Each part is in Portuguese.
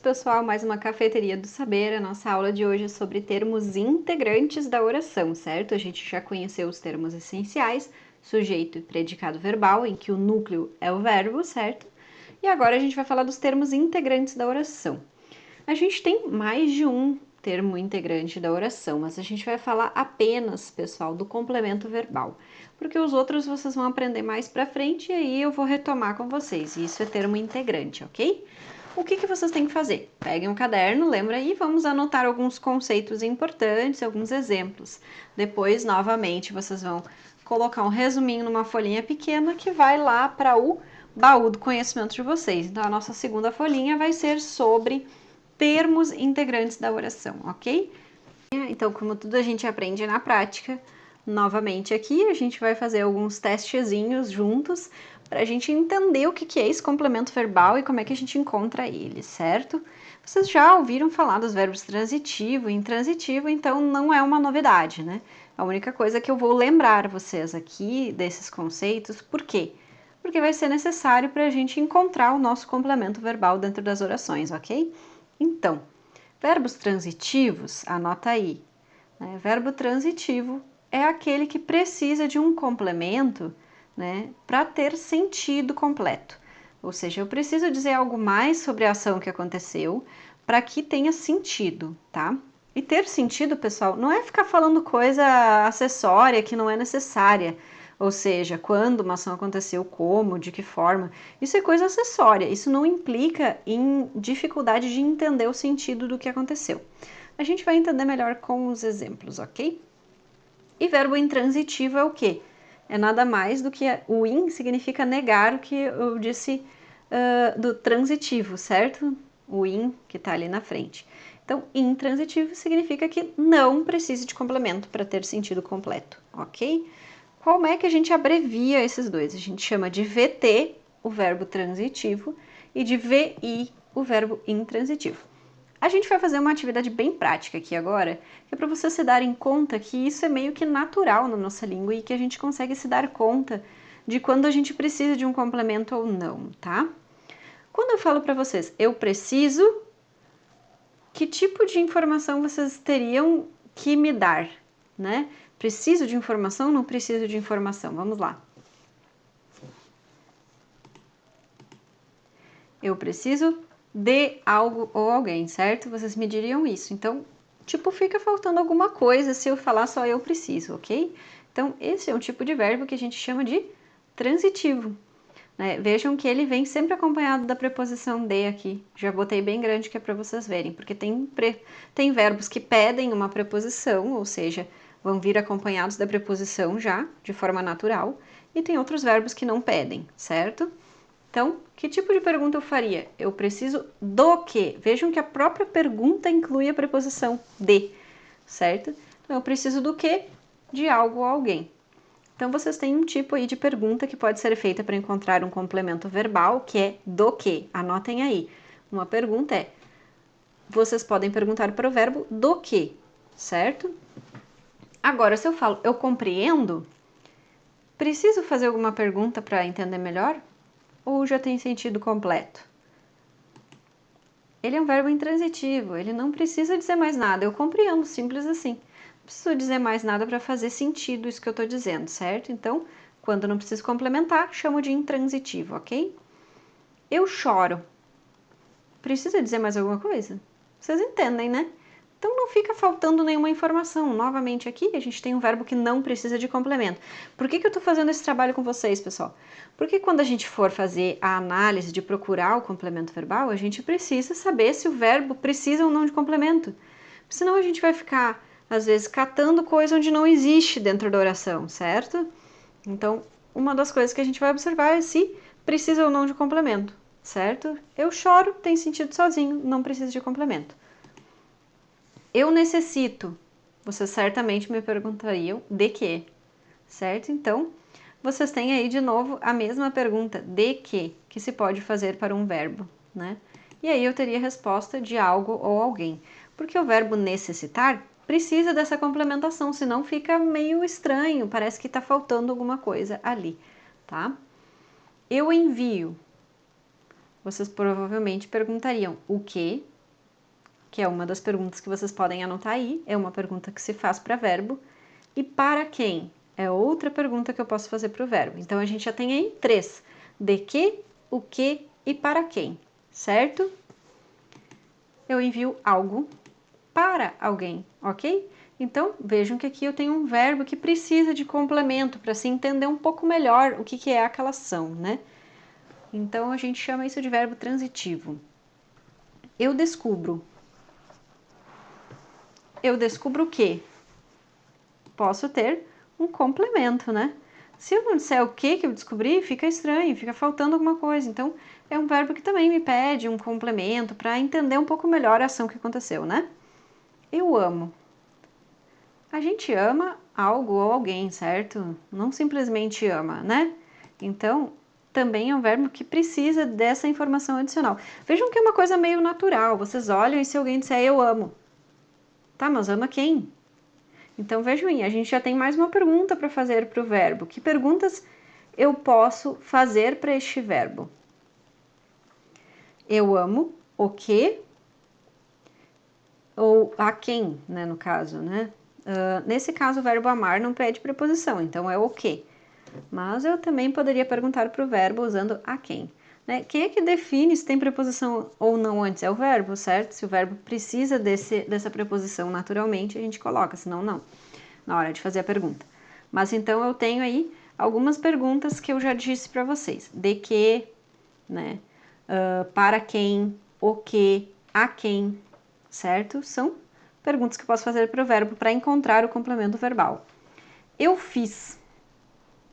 pessoal, mais uma Cafeteria do Saber. A nossa aula de hoje é sobre termos integrantes da oração, certo? A gente já conheceu os termos essenciais, sujeito e predicado verbal, em que o núcleo é o verbo, certo? E agora a gente vai falar dos termos integrantes da oração. A gente tem mais de um termo integrante da oração, mas a gente vai falar apenas, pessoal, do complemento verbal, porque os outros vocês vão aprender mais pra frente e aí eu vou retomar com vocês. Isso é termo integrante, ok? O que vocês têm que fazer? Peguem um caderno, lembra aí, vamos anotar alguns conceitos importantes, alguns exemplos. Depois, novamente, vocês vão colocar um resuminho numa folhinha pequena que vai lá para o baú do conhecimento de vocês. Então, a nossa segunda folhinha vai ser sobre termos integrantes da oração, ok? Então, como tudo a gente aprende na prática, novamente aqui a gente vai fazer alguns testezinhos juntos para a gente entender o que é esse complemento verbal e como é que a gente encontra ele, certo? Vocês já ouviram falar dos verbos transitivo e intransitivo, então não é uma novidade, né? A única coisa que eu vou lembrar vocês aqui desses conceitos, por quê? Porque vai ser necessário para a gente encontrar o nosso complemento verbal dentro das orações, ok? Então, verbos transitivos, anota aí, né? Verbo transitivo é aquele que precisa de um complemento, né, para ter sentido completo. Ou seja, eu preciso dizer algo mais sobre a ação que aconteceu para que tenha sentido, tá? E ter sentido, pessoal, não é ficar falando coisa acessória que não é necessária. Ou seja, quando uma ação aconteceu, como, de que forma. Isso é coisa acessória, isso não implica em dificuldade de entender o sentido do que aconteceu. A gente vai entender melhor com os exemplos, ok? E verbo intransitivo é o quê? É nada mais do que o in significa negar o que eu disse do transitivo, certo? O in que está ali na frente. Então, intransitivo significa que não precisa de complemento para ter sentido completo, ok? Como é que a gente abrevia esses dois? A gente chama de VT, o verbo transitivo, e de VI, o verbo intransitivo. A gente vai fazer uma atividade bem prática aqui agora, que é para vocês se darem conta que isso é meio que natural na nossa língua e que a gente consegue se dar conta de quando a gente precisa de um complemento ou não, tá? Quando eu falo para vocês, eu preciso, que tipo de informação vocês teriam que me dar, né? Preciso de informação, não preciso de informação? Vamos lá. Eu preciso de algo ou alguém, certo? Vocês me diriam isso. Então, tipo, fica faltando alguma coisa se eu falar só eu preciso, ok? Então, esse é um tipo de verbo que a gente chama de transitivo. Né? Vejam que ele vem sempre acompanhado da preposição de aqui. Já botei bem grande que é para vocês verem, porque tem verbos que pedem uma preposição, ou seja, vão vir acompanhados da preposição já, de forma natural, e tem outros verbos que não pedem, certo? Então, que tipo de pergunta eu faria? Eu preciso do quê? Vejam que a própria pergunta inclui a preposição de, certo? Então, eu preciso do quê? De algo ou alguém. Então, vocês têm um tipo aí de pergunta que pode ser feita para encontrar um complemento verbal, que é do quê? Anotem aí. Uma pergunta é, vocês podem perguntar para o verbo do quê, certo? Agora, se eu falo eu compreendo, preciso fazer alguma pergunta para entender melhor? Ou já tem sentido completo? Ele é um verbo intransitivo, ele não precisa dizer mais nada, eu compreendo, simples assim. Não preciso dizer mais nada para fazer sentido isso que eu estou dizendo, certo? Então, quando não preciso complementar, chamo de intransitivo, ok? Eu choro. Precisa dizer mais alguma coisa? Vocês entendem, né? Então não fica faltando nenhuma informação. Novamente aqui, a gente tem um verbo que não precisa de complemento. Por que eu estou fazendo esse trabalho com vocês, pessoal? Porque quando a gente for fazer a análise de procurar o complemento verbal, a gente precisa saber se o verbo precisa ou não de complemento. Senão a gente vai ficar, às vezes, catando coisa onde não existe dentro da oração, certo? Então, uma das coisas que a gente vai observar é se precisa ou não de complemento, certo? Eu choro, tem sentido sozinho, não precisa de complemento. Eu necessito. Vocês certamente me perguntariam de quê, certo? Então, vocês têm aí de novo a mesma pergunta, de quê, que se pode fazer para um verbo, né? E aí eu teria a resposta de algo ou alguém, porque o verbo necessitar precisa dessa complementação, senão fica meio estranho, parece que está faltando alguma coisa ali, tá? Eu envio. Vocês provavelmente perguntariam o quê? que é uma das perguntas que vocês podem anotar aí, é uma pergunta que se faz para verbo. E para quem? É outra pergunta que eu posso fazer para o verbo. Então, a gente já tem aí 3. De que, o que e para quem, certo? Eu envio algo para alguém, ok? Então, vejam que aqui eu tenho um verbo que precisa de complemento para se entender um pouco melhor o que é aquela ação, né? Então, a gente chama isso de verbo transitivo. Eu descubro. Eu descubro o quê? Posso ter um complemento, né? Se eu não disser o que eu descobri, fica estranho, fica faltando alguma coisa. Então, é um verbo que também me pede um complemento para entender um pouco melhor a ação que aconteceu, né? Eu amo. A gente ama algo ou alguém, certo? Não simplesmente ama, né? Então, também é um verbo que precisa dessa informação adicional. Vejam que é uma coisa meio natural. Vocês olham e se alguém disser eu amo. Tá, mas ama quem? Então, vejam aí, a gente já tem mais uma pergunta para fazer para o verbo. Que perguntas eu posso fazer para este verbo? Eu amo o que ou a quem, né, no caso, né? Nesse caso, o verbo amar não pede preposição, então é o que. Mas eu também poderia perguntar para o verbo usando a quem. Né? Quem é que define se tem preposição ou não antes? É o verbo, certo? Se o verbo precisa dessa preposição naturalmente, a gente coloca, senão não, na hora de fazer a pergunta. Mas então eu tenho aí algumas perguntas que eu já disse para vocês. De que, né? Para quem, o que, a quem, certo? São perguntas que eu posso fazer para o verbo para encontrar o complemento verbal. Eu fiz.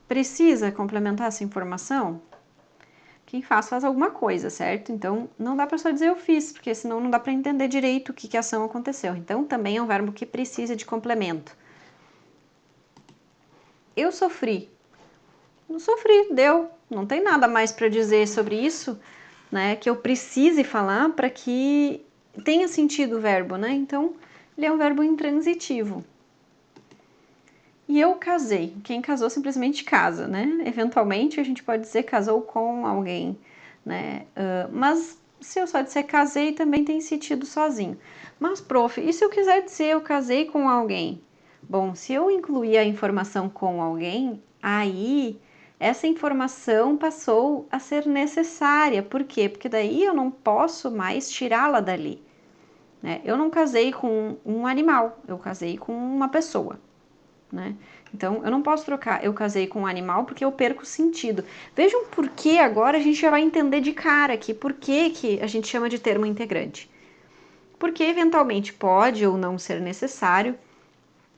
Precisa complementar essa informação? Quem faz alguma coisa, certo? Então, não dá para só dizer eu fiz, porque senão não dá para entender direito o que a ação aconteceu. Então, também é um verbo que precisa de complemento. Eu sofri. Não sofri, deu. Não tem nada mais para dizer sobre isso, né? Que eu precise falar para que tenha sentido o verbo, né? Então, ele é um verbo intransitivo. E eu casei. Quem casou simplesmente casa, né? Eventualmente a gente pode dizer casou com alguém, né? Mas se eu só disser casei, também tem sentido sozinho. Mas, prof, e se eu quiser dizer eu casei com alguém? Bom, se eu incluir a informação com alguém, aí essa informação passou a ser necessária. Por quê? Porque daí eu não posso mais tirá-la dali. Né? Eu não casei com um animal, eu casei com uma pessoa. Né? Então, eu não posso trocar eu casei com um animal porque eu perco o sentido. Vejam por que agora a gente já vai entender de cara aqui por que a gente chama de termo integrante. Porque eventualmente pode ou não ser necessário,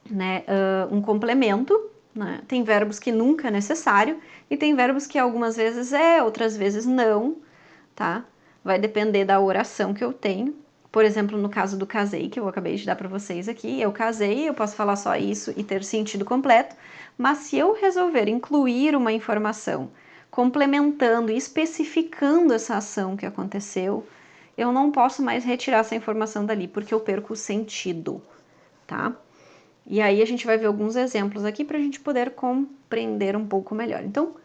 né, um complemento, né? Tem verbos que nunca é necessário e tem verbos que algumas vezes é, outras vezes não, tá? Vai depender da oração que eu tenho. Por exemplo, no caso do casei, que eu acabei de dar para vocês aqui, eu casei, eu posso falar só isso e ter sentido completo, mas se eu resolver incluir uma informação complementando e especificando essa ação que aconteceu, eu não posso mais retirar essa informação dali, porque eu perco o sentido, tá? E aí a gente vai ver alguns exemplos aqui para a gente poder compreender um pouco melhor. Então,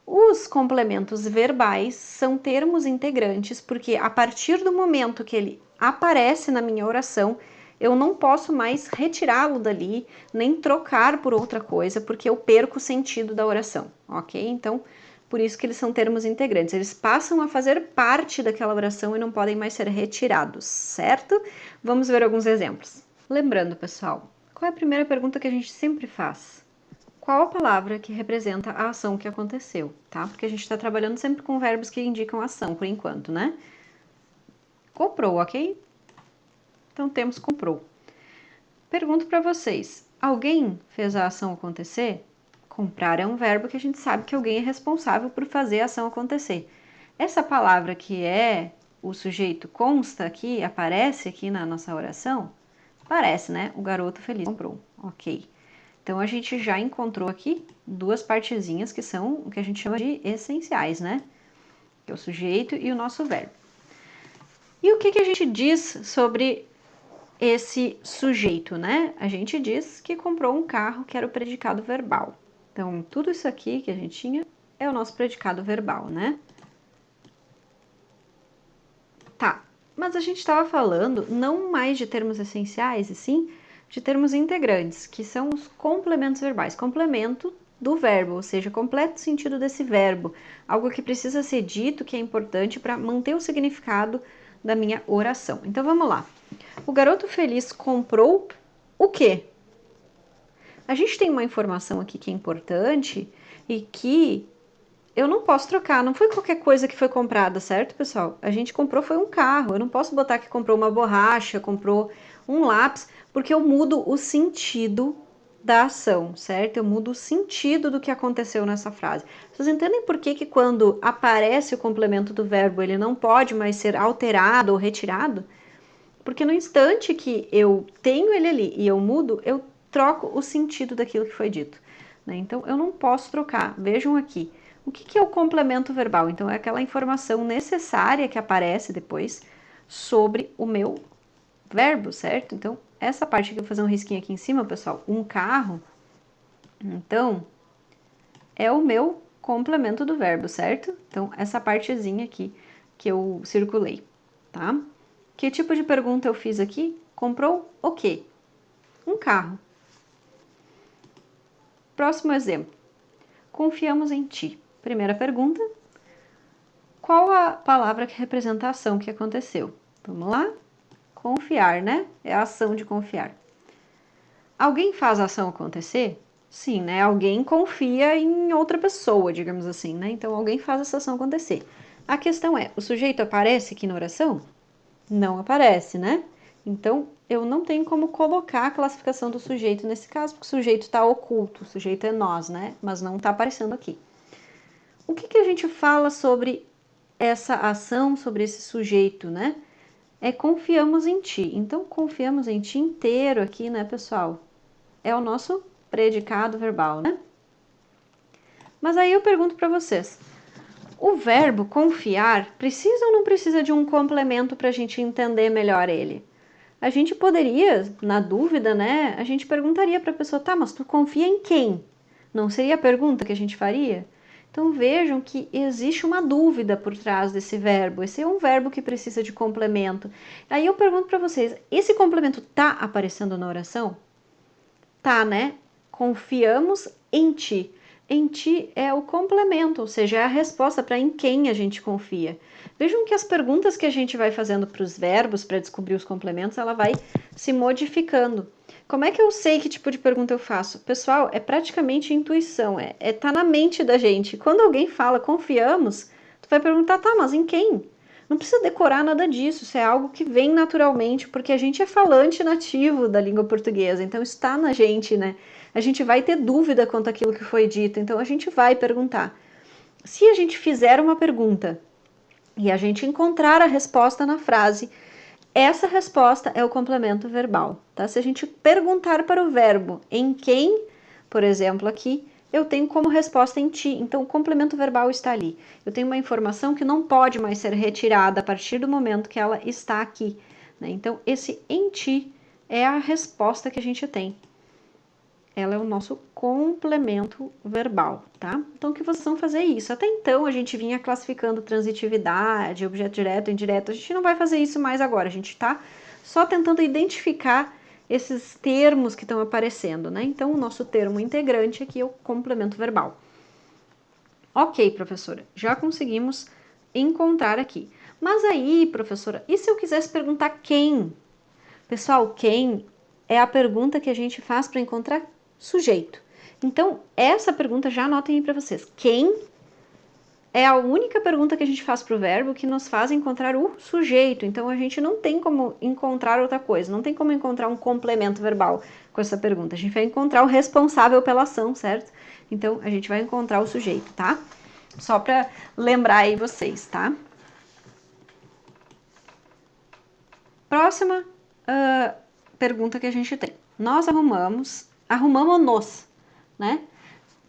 os complementos verbais são termos integrantes, porque a partir do momento que ele aparece na minha oração, eu não posso mais retirá-lo dali, nem trocar por outra coisa, porque eu perco o sentido da oração, ok? Então, por isso que eles são termos integrantes. Eles passam a fazer parte daquela oração e não podem mais ser retirados, certo? Vamos ver alguns exemplos. Lembrando, pessoal, qual é a primeira pergunta que a gente sempre faz? Qual a palavra que representa a ação que aconteceu, tá? Porque a gente está trabalhando sempre com verbos que indicam ação, por enquanto, né? Comprou, ok? Então, temos comprou. Pergunto para vocês, alguém fez a ação acontecer? Comprar é um verbo que a gente sabe que alguém é responsável por fazer a ação acontecer. Essa palavra que é o sujeito consta aqui, aparece aqui na nossa oração? Parece, né? O garoto feliz comprou, ok. Então, a gente já encontrou aqui duas partezinhas que são o que a gente chama de essenciais, né? Que é o sujeito e o nosso verbo. E o que a gente diz sobre esse sujeito, né? A gente diz que comprou um carro, que era o predicado verbal. Então, tudo isso aqui que a gente tinha é o nosso predicado verbal, né? Tá. Mas a gente estava falando não mais de termos essenciais, e sim de termos integrantes, que são os complementos verbais. Complemento do verbo, ou seja, completo sentido desse verbo. Algo que precisa ser dito, que é importante para manter o significado da minha oração. Então vamos lá. O garoto feliz comprou o quê? A gente tem uma informação aqui que é importante e que eu não posso trocar, não foi qualquer coisa que foi comprada, certo, pessoal? A gente comprou foi um carro, eu não posso botar que comprou uma borracha, comprou um lápis, porque eu mudo o sentido da ação, certo? Eu mudo o sentido do que aconteceu nessa frase. Vocês entendem por que que quando aparece o complemento do verbo, ele não pode mais ser alterado ou retirado? Porque no instante que eu tenho ele ali e eu mudo, eu troco o sentido daquilo que foi dito, né? Então, eu não posso trocar. Vejam aqui. O que é o complemento verbal? Então, é aquela informação necessária que aparece depois sobre o meu verbo, certo? Então, essa parte que eu vou fazer um risquinho aqui em cima, pessoal, um carro, então, é o meu complemento do verbo, certo? Então, essa partezinha aqui que eu circulei, tá? Que tipo de pergunta eu fiz aqui? Comprou o quê? Um carro. Próximo exemplo. Confiamos em ti. Primeira pergunta. Qual a palavra que representa a ação que aconteceu? Vamos lá? Confiar, né? É a ação de confiar. Alguém faz a ação acontecer? Sim, né? Alguém confia em outra pessoa, digamos assim, né? Então alguém faz essa ação acontecer. A questão é, o sujeito aparece aqui na oração? Não aparece, né? Então, eu não tenho como colocar a classificação do sujeito nesse caso, porque o sujeito está oculto, o sujeito é nós, né? Mas não está aparecendo aqui. O que a gente fala sobre essa ação, sobre esse sujeito, né? É confiamos em ti. Então, confiamos em ti inteiro aqui, né, pessoal? É o nosso predicado verbal, né? Mas aí eu pergunto para vocês, o verbo confiar precisa ou não precisa de um complemento para a gente entender melhor ele? A gente poderia, na dúvida, né? A gente perguntaria para a pessoa, tá, mas tu confia em quem? Não seria a pergunta que a gente faria? Então vejam que existe uma dúvida por trás desse verbo. Esse é um verbo que precisa de complemento. Aí eu pergunto para vocês, esse complemento tá aparecendo na oração? Tá, né? Confiamos em ti. Em ti é o complemento, ou seja, é a resposta para em quem a gente confia. Vejam que as perguntas que a gente vai fazendo para os verbos, para descobrir os complementos, ela vai se modificando. Como é que eu sei que tipo de pergunta eu faço? Pessoal, é praticamente intuição, tá na mente da gente. Quando alguém fala confiamos, tu vai perguntar, tá, mas em quem? Não precisa decorar nada disso, isso é algo que vem naturalmente, porque a gente é falante nativo da língua portuguesa, então está na gente, né? A gente vai ter dúvida quanto àquilo que foi dito, então a gente vai perguntar. Se a gente fizer uma pergunta e a gente encontrar a resposta na frase, essa resposta é o complemento verbal, tá? Se a gente perguntar para o verbo em quem, por exemplo, aqui, eu tenho como resposta em ti, então o complemento verbal está ali. Eu tenho uma informação que não pode mais ser retirada a partir do momento que ela está aqui, né? Então, esse em ti é a resposta que a gente tem. Ela é o nosso complemento verbal, tá? Então, o que vocês vão fazer é isso. Até então, a gente vinha classificando transitividade, objeto direto, indireto. A gente não vai fazer isso mais agora. A gente está só tentando identificar esses termos que estão aparecendo, né? Então, o nosso termo integrante aqui é o complemento verbal. Ok, professora, já conseguimos encontrar aqui. Mas aí, professora, e se eu quisesse perguntar quem? Pessoal, quem é a pergunta que a gente faz para encontrar sujeito. Então, essa pergunta já anotem aí para vocês. Quem é a única pergunta que a gente faz para o verbo que nos faz encontrar o sujeito. Então, a gente não tem como encontrar outra coisa, não tem como encontrar um complemento verbal com essa pergunta. A gente vai encontrar o responsável pela ação, certo? Então, a gente vai encontrar o sujeito, tá? Só para lembrar aí vocês, tá? Próxima pergunta que a gente tem. Nós arrumamos-nos, né?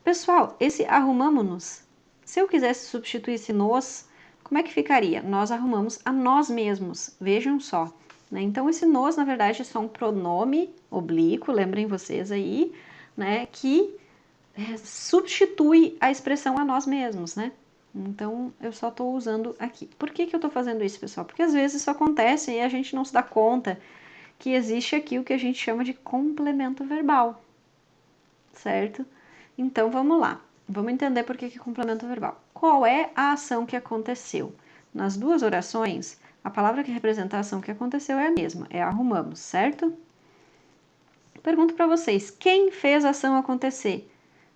Pessoal, esse arrumamos-nos, se eu quisesse substituir esse nos, como é que ficaria? Nós arrumamos a nós mesmos, vejam só. Né? Então, esse nos, na verdade, é só um pronome oblíquo, lembrem vocês aí, né? Que substitui a expressão a nós mesmos, né? Então, eu só estou usando aqui. Por que eu estou fazendo isso, pessoal? Porque às vezes isso acontece e a gente não se dá conta que existe aqui o que a gente chama de complemento verbal, certo? Então, vamos lá. Vamos entender por que é complemento verbal. Qual é a ação que aconteceu? Nas duas orações, a palavra que representa a ação que aconteceu é a mesma, é arrumamos, certo? Pergunto para vocês, quem fez a ação acontecer?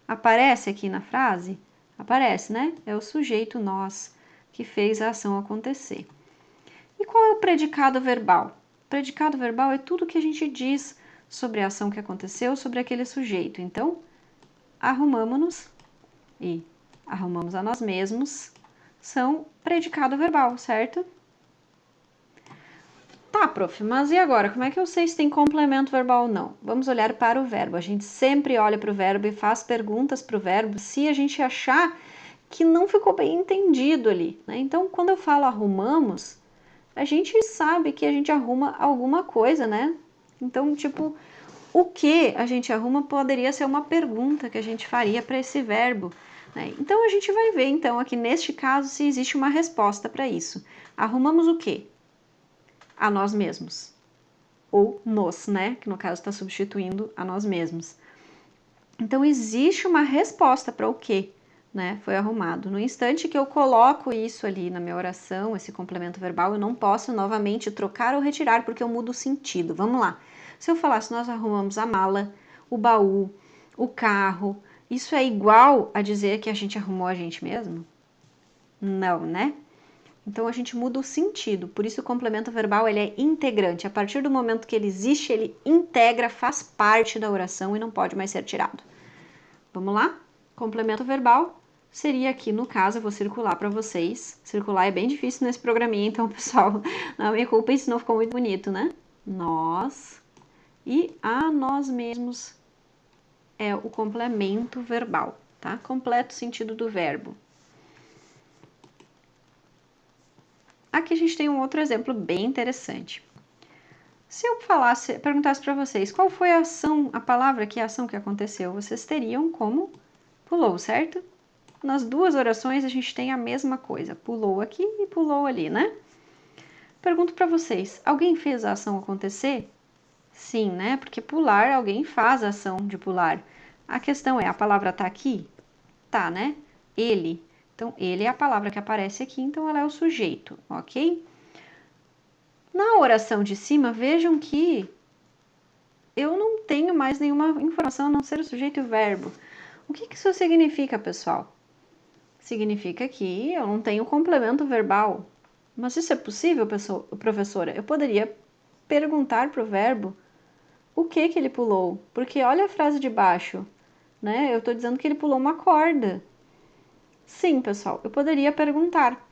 Aparece aqui na frase? Aparece, né? É o sujeito nós que fez a ação acontecer. E qual é o predicado verbal? O predicado verbal é tudo que a gente diz sobre a ação que aconteceu, sobre aquele sujeito. Então, arrumamos-nos e arrumamos a nós mesmos são predicado verbal, certo? Tá, prof, mas e agora? Como é que eu sei se tem complemento verbal ou não? Vamos olhar para o verbo. A gente sempre olha para o verbo e faz perguntas para o verbo se a gente achar que não ficou bem entendido ali, né? Então, quando eu falo arrumamos, a gente sabe que a gente arruma alguma coisa, né? Então, tipo, o que a gente arruma poderia ser uma pergunta que a gente faria para esse verbo, né? Então, a gente vai ver, então, aqui neste caso, se existe uma resposta para isso. Arrumamos o quê? A nós mesmos. Ou nos, né? Que no caso está substituindo a nós mesmos. Então, existe uma resposta para o que, né? Foi arrumado. No instante que eu coloco isso ali na minha oração, esse complemento verbal, eu não posso novamente trocar ou retirar, porque eu mudo o sentido. Vamos lá. Se eu falasse, nós arrumamos a mala, o baú, o carro, isso é igual a dizer que a gente arrumou a gente mesmo? Não, né? Então a gente muda o sentido, por isso o complemento verbal ele é integrante. A partir do momento que ele existe, ele integra, faz parte da oração e não pode mais ser tirado. Vamos lá? Complemento verbal seria aqui, no caso, eu vou circular para vocês. Circular é bem difícil nesse programinha, então, pessoal, não me culpem se não ficou muito bonito, né? Nós e a nós mesmos é o complemento verbal, tá? Completa o sentido do verbo. Aqui a gente tem um outro exemplo bem interessante. Se eu perguntasse para vocês qual foi a ação, a palavra que é a ação que aconteceu, vocês teriam como pulou, certo? Nas duas orações a gente tem a mesma coisa, pulou aqui e pulou ali, né? Pergunto para vocês, alguém fez a ação acontecer? Sim, né? Porque pular, alguém faz a ação de pular. A questão é, a palavra tá aqui? Tá, né? Ele. Então, ele é a palavra que aparece aqui, então ela é o sujeito, ok? Na oração de cima, vejam que eu não tenho mais nenhuma informação a não ser o sujeito e o verbo. O que isso significa, pessoal? Significa que eu não tenho complemento verbal. Mas isso é possível, professora? Eu poderia perguntar para o verbo o que ele pulou. Porque olha a frase de baixo, né? Eu estou dizendo que ele pulou uma corda. Sim, pessoal, eu poderia perguntar.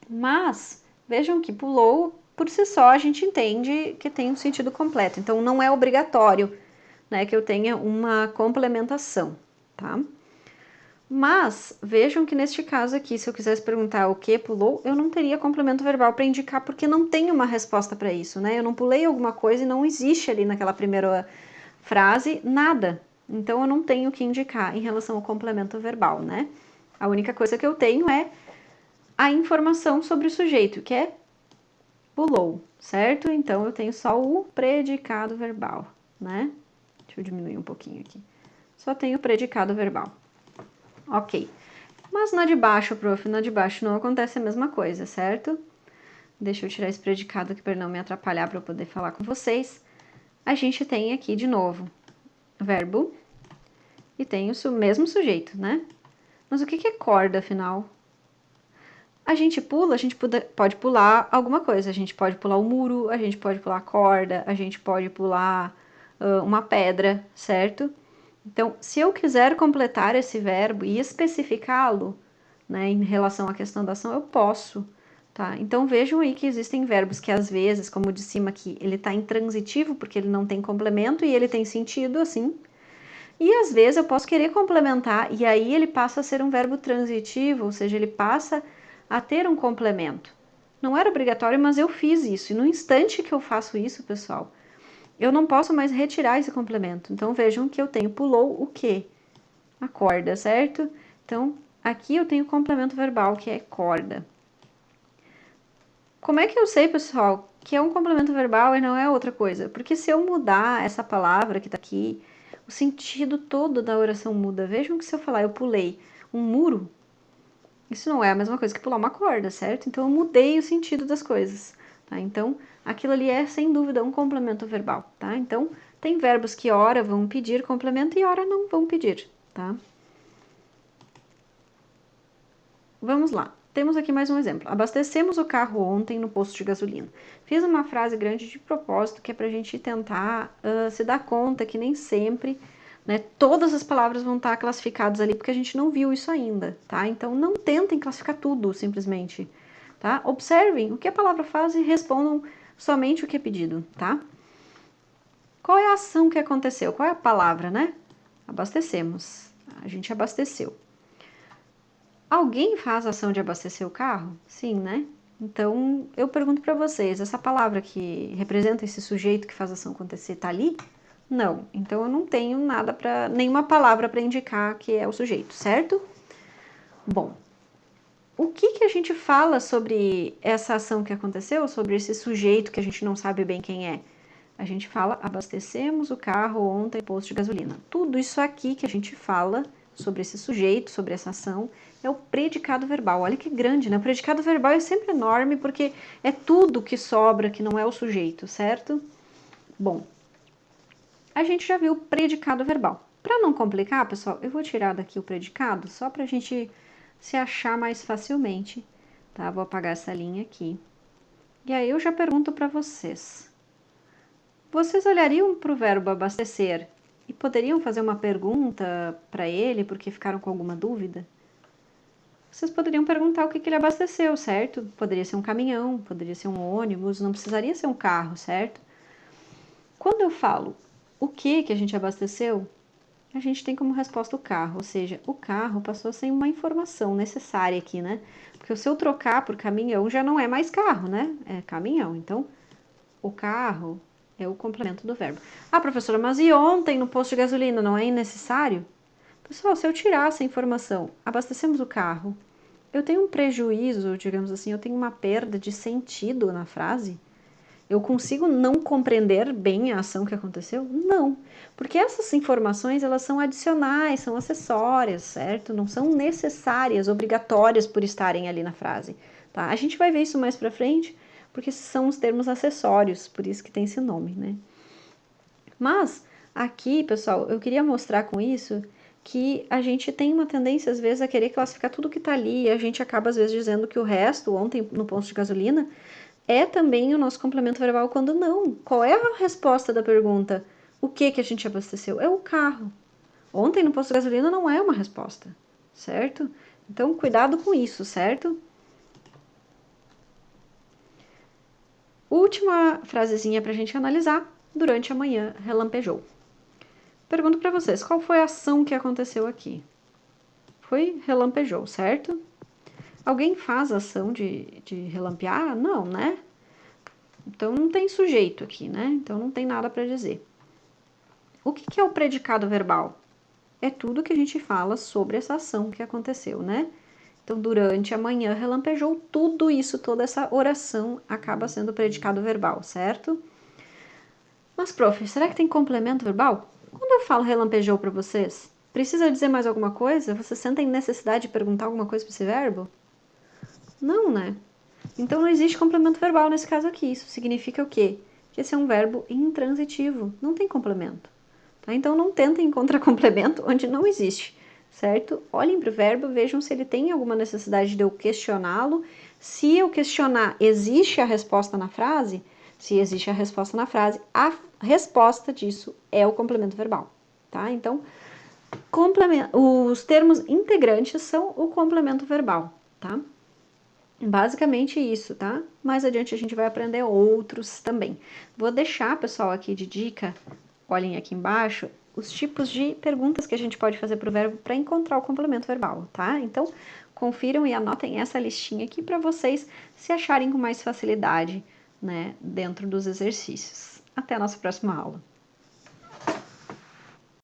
Mas vejam que pulou, por si só, a gente entende que tem um sentido completo. Então, não é obrigatório, né, que eu tenha uma complementação, tá? Mas vejam que neste caso aqui, se eu quisesse perguntar o que pulou, eu não teria complemento verbal para indicar, porque não tem uma resposta para isso, né? Eu não pulei alguma coisa e não existe ali naquela primeira frase nada. Então, eu não tenho o que indicar em relação ao complemento verbal, né? A única coisa que eu tenho é a informação sobre o sujeito, que é pulou, certo? Então, eu tenho só o predicado verbal, né? Deixa eu diminuir um pouquinho aqui. Só tenho o predicado verbal. Ok. Mas na de baixo, prof, na de baixo não acontece a mesma coisa, certo? Deixa eu tirar esse predicado aqui para não me atrapalhar para eu poder falar com vocês. A gente tem aqui de novo verbo e tem o mesmo sujeito, né? Mas o que é corda, afinal? A gente pode pular alguma coisa. A gente pode pular o muro, a gente pode pular a corda, a gente pode pular uma pedra, certo? Então, se eu quiser completar esse verbo e especificá-lo, né, em relação à questão da ação, eu posso, tá? Então, vejam aí que existem verbos que às vezes, como o de cima aqui, ele tá intransitivo porque ele não tem complemento e ele tem sentido assim. E às vezes eu posso querer complementar e aí ele passa a ser um verbo transitivo, ou seja, ele passa a ter um complemento. Não era obrigatório, mas eu fiz isso. E no instante que eu faço isso, pessoal, eu não posso mais retirar esse complemento. Então vejam que eu tenho pulou o quê? A corda, certo? Então Aqui eu tenho o complemento verbal, que é corda. Como é que eu sei, pessoal, que é um complemento verbal e não é outra coisa? Porque se eu mudar essa palavra que tá aqui, o sentido todo da oração muda. Vejam que se eu falar eu pulei um muro, isso não é a mesma coisa que pular uma corda, certo? Então eu mudei o sentido das coisas, tá? Então aquilo ali é sem dúvida um complemento verbal, tá? Então tem verbos que ora vão pedir complemento e ora não vão pedir, tá? Vamos lá. Temos aqui mais um exemplo. Abastecemos o carro ontem no posto de gasolina. Fiz uma frase grande de propósito que é para a gente tentar se dar conta que nem sempre, né, todas as palavras vão estar classificadas ali porque a gente não viu isso ainda, tá? Então não tentem classificar tudo simplesmente, tá? Observem o que a palavra faz e respondam somente o que é pedido, tá? Qual é a ação que aconteceu? Qual é a palavra, né? Abastecemos. A gente abasteceu. Alguém faz a ação de abastecer o carro? Sim, né? Então, eu pergunto para vocês, essa palavra que representa esse sujeito que faz a ação acontecer tá ali? Não. Então, eu não tenho nada para, nenhuma palavra para indicar que é o sujeito, certo? Bom, o que a gente fala sobre essa ação que aconteceu, sobre esse sujeito que a gente não sabe bem quem é? A gente fala, abastecemos o carro ontem no posto de gasolina. Tudo isso aqui que a gente fala sobre esse sujeito, sobre essa ação, é o predicado verbal. Olha que grande, né? O predicado verbal é sempre enorme porque é tudo que sobra, que não é o sujeito, certo? Bom, a gente já viu o predicado verbal. Para não complicar, pessoal, eu vou tirar daqui o predicado só para a gente se achar mais facilmente, tá? Vou apagar essa linha aqui. E aí eu já pergunto para vocês. Vocês olhariam para o verbo abastecer e poderiam fazer uma pergunta para ele porque ficaram com alguma dúvida? Vocês poderiam perguntar o que ele abasteceu, certo? Poderia ser um caminhão, poderia ser um ônibus, não precisaria ser um carro, certo? Quando eu falo o que a gente abasteceu, a gente tem como resposta o carro, ou seja, o carro passou sem uma informação necessária aqui, né? Porque se eu trocar por caminhão já não é mais carro, né? É caminhão. Então, o carro é o complemento do verbo. Ah, professora, mas e ontem no posto de gasolina não é necessário? Pessoal, se eu tirar essa informação, abastecemos o carro, eu tenho um prejuízo, digamos assim, eu tenho uma perda de sentido na frase? Eu consigo não compreender bem a ação que aconteceu? Não, porque essas informações elas são adicionais, são acessórias, certo? Não são necessárias, obrigatórias por estarem ali na frase, tá? A gente vai ver isso mais pra frente, porque são os termos acessórios, por isso que tem esse nome, né? Mas aqui, pessoal, eu queria mostrar com isso que a gente tem uma tendência, às vezes, a querer classificar tudo que tá ali, e a gente acaba, às vezes, dizendo que o resto, ontem no posto de gasolina, é também o nosso complemento verbal, quando não. Qual é a resposta da pergunta? O que a gente abasteceu? É o carro. Ontem no posto de gasolina não é uma resposta, certo? Então, cuidado com isso, certo? Última frasezinha pra gente analisar. Durante a manhã, relampejou. Pergunto para vocês, qual foi a ação que aconteceu aqui? Foi relampejou, certo? Alguém faz a ação de relampear? Não, né? Então não tem sujeito aqui, né? Então não tem nada para dizer. O que é o predicado verbal? É tudo que a gente fala sobre essa ação que aconteceu, né? Então, durante a manhã relampejou, tudo isso, toda essa oração acaba sendo predicado verbal, certo? Mas, prof, será que tem complemento verbal? Quando eu falo relampejou para vocês, precisa dizer mais alguma coisa? Vocês sentem necessidade de perguntar alguma coisa para esse verbo? Não, né? Então não existe complemento verbal nesse caso aqui. Isso significa o quê? Que esse é um verbo intransitivo, não tem complemento. Tá? Então não tentem encontrar complemento onde não existe, certo? Olhem para o verbo, vejam se ele tem alguma necessidade de eu questioná-lo. Se eu questionar, existe a resposta na frase? Se existe a resposta na frase, a resposta disso é o complemento verbal, tá? Então, os termos integrantes são o complemento verbal, tá? Basicamente isso, tá? Mais adiante a gente vai aprender outros também. Vou deixar, pessoal, aqui de dica, olhem aqui embaixo, os tipos de perguntas que a gente pode fazer para o verbo para encontrar o complemento verbal, tá? Então, confiram e anotem essa listinha aqui para vocês se acharem com mais facilidade, né, dentro dos exercícios. Até a nossa próxima aula.